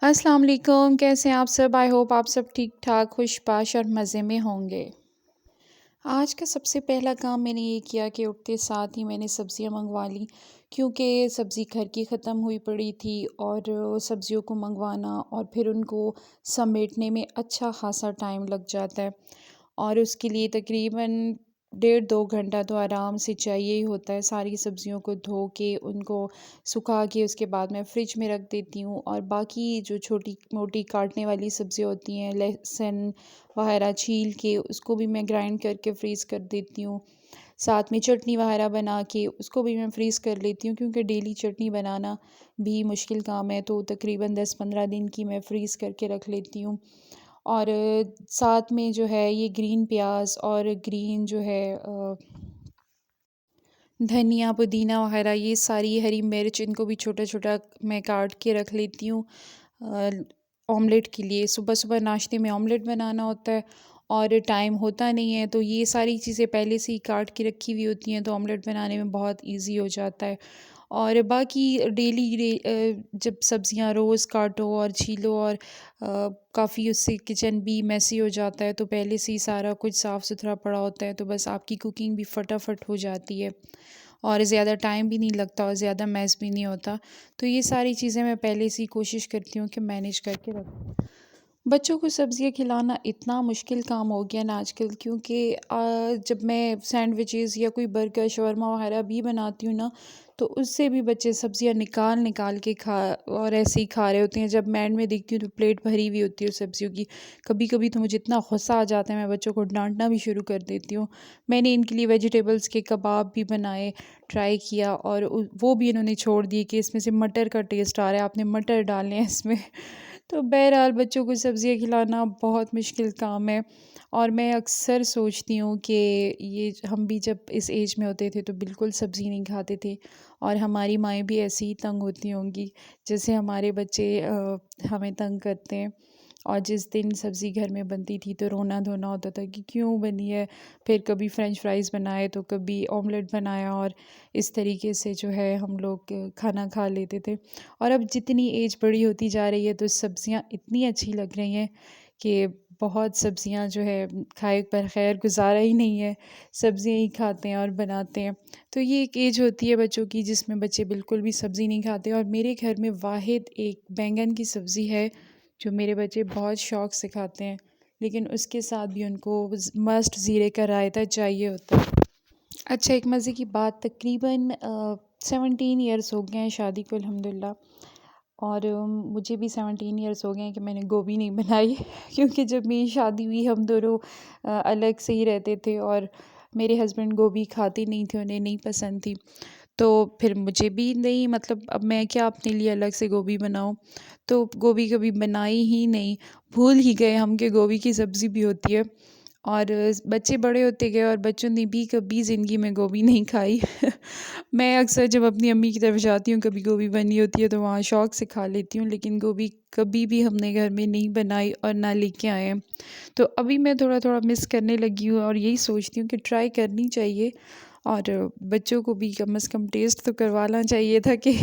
अस्सलाम वालेकुम, कैसे हैं आप सब? आई होप आप सब ठीक-ठाक, खुश-बाश और मज़े में होंगे। आज का सबसे पहला काम मैंने ये किया कि उठते साथ ही मैंने सब्ज़ियाँ मँगवा लीं, क्योंकि सब्ज़ी घर की ख़त्म हुई पड़ी थी और सब्ज़ियों को मँगवाना और फिर उनको समेटने में अच्छा ख़ासा टाइम लग जाता है। और उसके लिए तकरीबन डेढ़ 2 घंटा तो आराम से चाहिए ही होता है। सारी सब्ज़ियों को धो के, उनको सुखा के उसके बाद मैं फ़्रिज में रख देती हूँ और बाकी जो छोटी-मोटी काटने वाली सब्ज़ियाँ होती हैं, लहसुन वगैरह छील के उसको भी मैं ग्राइंड करके फ्रीज़ कर देती हूँ। साथ में चटनी वगैरह बना के उसको भी मैं फ्रीज़ कर लेती हूँ, क्योंकि डेली चटनी बनाना भी मुश्किल काम है, तो तकरीबन 10-15 दिन की मैं फ्रीज़ करके रख लेती हूँ। और साथ में जो है ये ग्रीन प्याज़ और ग्रीन जो है धनिया, पुदीना वगैरह, ये सारी हरी मिर्च, इनको भी छोटा-छोटा मैं काट के रख लेती हूँ अ, ऑमलेट के लिए। सुबह-सुबह नाश्ते में ऑमलेट बनाना होता है और टाइम होता नहीं है, तो ये सारी चीज़ें पहले से ही काट के रखी हुई होती हैं, तो ऑमलेट बनाने में बहुत ईज़ी हो जाता है। और बाकी जब सब्ज़ियाँ रोज़ काटो और छीलो और काफ़ी उससे किचन भी मेसी हो जाता है, तो पहले से ही सारा कुछ साफ़-सुथरा पड़ा होता है, तो बस आपकी कुकिंग भी फटाफट हो जाती है और ज़्यादा टाइम भी नहीं लगता और ज़्यादा मेस भी नहीं होता। तो ये सारी चीज़ें मैं पहले से ही कोशिश करती हूँ कि मैनेज करके रखूँ। बच्चों को सब्ज़ियाँ खिलाना इतना मुश्किल काम हो गया ना आजकल, क्योंकि जब मैं सैंडविचेस या कोई बर्गर, शवरमा वगैरह भी बनाती हूँ ना, तो उससे भी बच्चे सब्ज़ियाँ निकाल-निकाल के खा और ऐसे ही खा रहे होते हैं। जब मैं एंड में देखती हूँ तो प्लेट भरी हुई होती है सब्ज़ियों की। कभी-कभी तो मुझे इतना गुस्सा आ जाता है, मैं बच्चों को डाँटना भी शुरू कर देती हूँ। मैंने इनके लिए वेजिटेबल्स के कबाब भी बनाए, ट्राई किया और वो भी इन्होंने छोड़ दिए कि इसमें से मटर का टेस्ट आ रहा है, आपने मटर डालने हैं इसमें। तो बहरहाल बच्चों को सब्ज़ियाँ खिलाना बहुत मुश्किल काम है और मैं अक्सर सोचती हूँ कि ये हम भी जब इस एज में होते थे तो बिल्कुल सब्ज़ी नहीं खाते थे और हमारी माएँ भी ऐसे ही तंग होती होंगी जैसे हमारे बच्चे हमें तंग करते हैं। और जिस दिन सब्ज़ी घर में बनती थी तो रोना धोना होता था कि क्यों बनी है। फिर कभी फ्रेंच फ्राइज़ बनाए तो कभी ऑमलेट बनाया और इस तरीके से जो है हम लोग खाना खा लेते थे। और अब जितनी एज बड़ी होती जा रही है तो सब्ज़ियाँ इतनी अच्छी लग रही हैं कि बहुत सब्ज़ियाँ जो है खाए पर खैर गुज़ारा ही नहीं है, सब्ज़ियाँ ही खाते हैं और बनाते हैं। तो ये एक एज होती है बच्चों की जिसमें बच्चे बिल्कुल भी सब्ज़ी नहीं खाते और मेरे घर में वाहिद एक बैंगन की सब्ज़ी है जो मेरे बच्चे बहुत शौक़ से खाते हैं, लेकिन उसके साथ भी उनको मस्ट ज़ीरे का रायता चाहिए होता है। अच्छा, एक मज़े की बात, तकरीबन 17 इयर्स हो गए हैं शादी को अल्हम्दुलिल्लाह और मुझे भी 17 इयर्स हो गए हैं कि मैंने गोभी नहीं बनाई क्योंकि जब मेरी शादी हुई हम दोनों अलग से ही रहते थे और मेरे हस्बैंड गोभी खाते नहीं थे, उन्हें नहीं पसंद थी। तो फिर मुझे भी नहीं, मतलब अब मैं क्या अपने लिए अलग से गोभी बनाऊँ, तो गोभी कभी बनाई ही नहीं। भूल ही गए हम कि गोभी की सब्ज़ी भी होती है और बच्चे बड़े होते गए और बच्चों ने भी कभी ज़िंदगी में गोभी नहीं खाई। मैं अक्सर जब अपनी अम्मी की तरफ जाती हूँ, कभी गोभी बनी होती है तो वहाँ शौक़ से खा लेती हूँ, लेकिन गोभी कभी भी हमने घर में नहीं बनाई और ना लेके आए हैं। तो अभी मैं थोड़ा-थोड़ा मिस करने लगी हूँ और यही सोचती हूँ कि ट्राई करनी चाहिए और बच्चों को भी कम से कम टेस्ट तो करवाना चाहिए था कि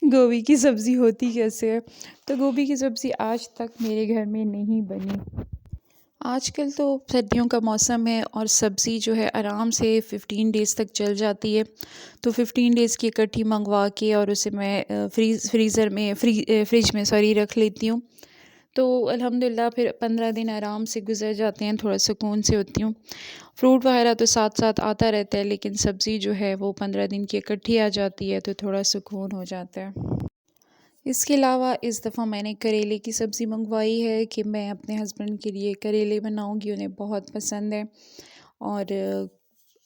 गोभी की सब्ज़ी होती कैसे है। तो गोभी की सब्ज़ी आज तक मेरे घर में नहीं बनी। आजकल तो सर्दियों का मौसम है और सब्ज़ी जो है आराम से 15 डेज़ तक चल जाती है। तो 15 डेज़ की इकट्ठी मंगवा के और उसे मैं फ्रिज में रख लेती हूँ। तो अल्हम्दुलिल्लाह फिर 15 दिन आराम से गुज़र जाते हैं, थोड़ा सुकून से होती हूँ। फ्रूट वगैरह तो साथ-साथ आता रहता है, लेकिन सब्ज़ी जो है वो 15 दिन की इकट्ठी आ जाती है, तो थोड़ा सुकून हो जाता है। इसके अलावा इस दफ़ा मैंने करेले की सब्ज़ी मंगवाई है कि मैं अपने हस्बैंड के लिए करेले बनाऊँगी, उन्हें बहुत पसंद है और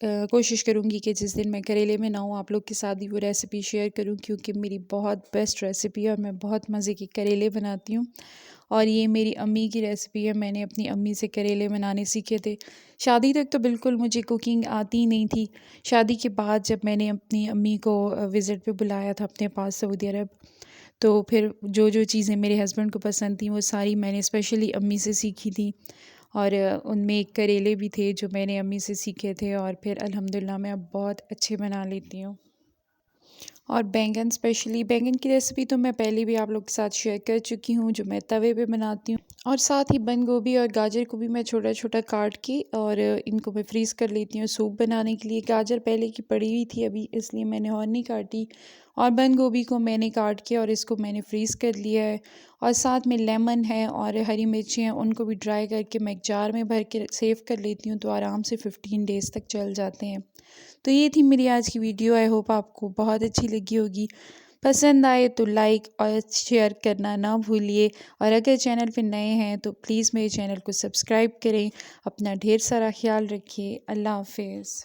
कोशिश करूँगी कि जिस दिन मैं करेले बनाऊँ आप लोग के साथ भी वो रेसिपी शेयर करूँ, क्योंकि मेरी बहुत बेस्ट रेसिपी है और मैं बहुत मज़े के करेले बनाती हूँ और ये मेरी अम्मी की रेसिपी है। मैंने अपनी अम्मी से करेले बनाने सीखे थे। शादी तक तो बिल्कुल मुझे कुकिंग आती ही नहीं थी। शादी के बाद जब मैंने अपनी अम्मी को विज़िट पे बुलाया था अपने पास सऊदी अरब, तो फिर जो-जो चीज़ें मेरे हस्बैंड को पसंद थी वो सारी मैंने स्पेशली अम्मी से सीखी थी और उनमें एक करेले भी थे जो मैंने अम्मी से सीखे थे और फिर अल्हम्दुलिल्लाह मैं अब बहुत अच्छे बना लेती हूँ। और बैंगन स्पेशली बैंगन की रेसिपी तो मैं पहले भी आप लोग के साथ शेयर कर चुकी हूँ, जो मैं तवे पे बनाती हूँ। और साथ ही बंद गोभी और गाजर को भी मैं छोटा छोटा काट के और इनको मैं फ्रीज़ कर लेती हूँ सूप बनाने के लिए। गाजर पहले की पड़ी हुई थी अभी, इसलिए मैंने और नहीं काटी। और बंद गोभी को मैंने काट के और इसको मैंने फ्रीज़ कर लिया है। और साथ में लेमन है और हरी मिर्ची हैं, उनको भी ड्राई करके मैं एक जार में भर के सेव कर लेती हूँ, तो आराम से 15 डेज़ तक चल जाते हैं। तो ये थी मेरी आज की वीडियो। आई होप आपको बहुत अच्छी लगी होगी। पसंद आए तो लाइक और शेयर करना ना भूलिए। और अगर चैनल पे नए हैं तो प्लीज़ मेरे चैनल को सब्सक्राइब करें। अपना ढेर सारा ख्याल रखिए। अल्लाह हाफ़िज़।